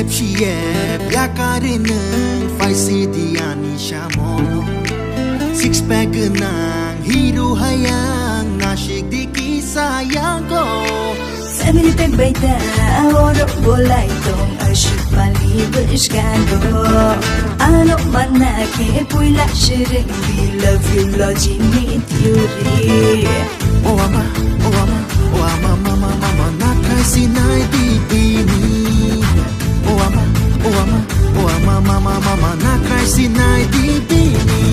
Shiep Yakarinen Fai City Anishamo Six pack nang Hiro hayang Nashik di kisayang ko Family pack baita Oro bolay tong Ashik pali berishkando Ano manake Puila shirik We love you logi meet yuri Oh ama mama Nakay sinay di bini Oh ama mama Nakay sinay di bini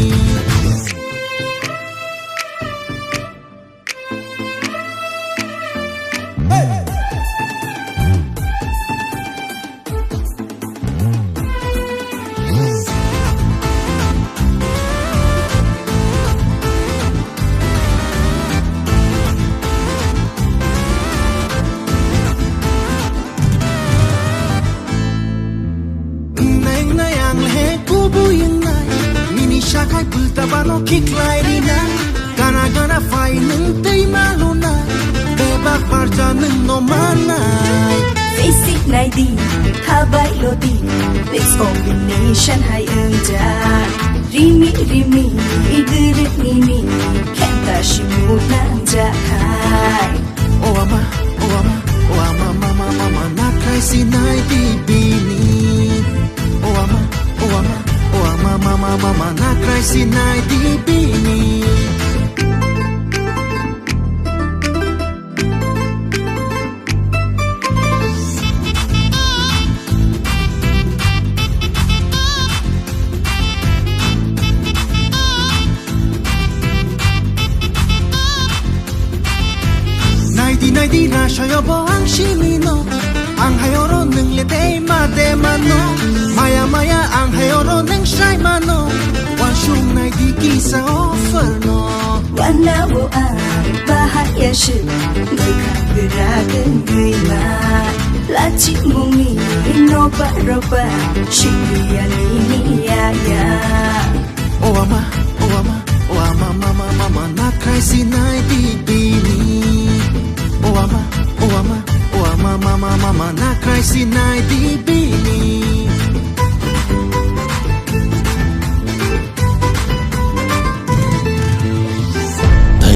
Shakai puta bano kick lighting Gana fai nung tay maluna Beba parja nung no manay Face it naidi Habay lodi Mix combination hay anja Rimi Igirit nimi Kenta shimu nanja kai Oh ama mama Nakay sinay di bini Oh ama mama Nakay sinay di bini Naidi rashayo bo ang shimino Ang hayoro nung lete mademano Maya ang hayoro nung shy mano Wanshung naidi kisa offer no Wana wo ang bahaya shi Ngay kang gerakan gayma Lachi mumi no paroba Shiya ni ya Oh ama mama Nakay sinay di bini Oh ama mama Nakay sinay di bini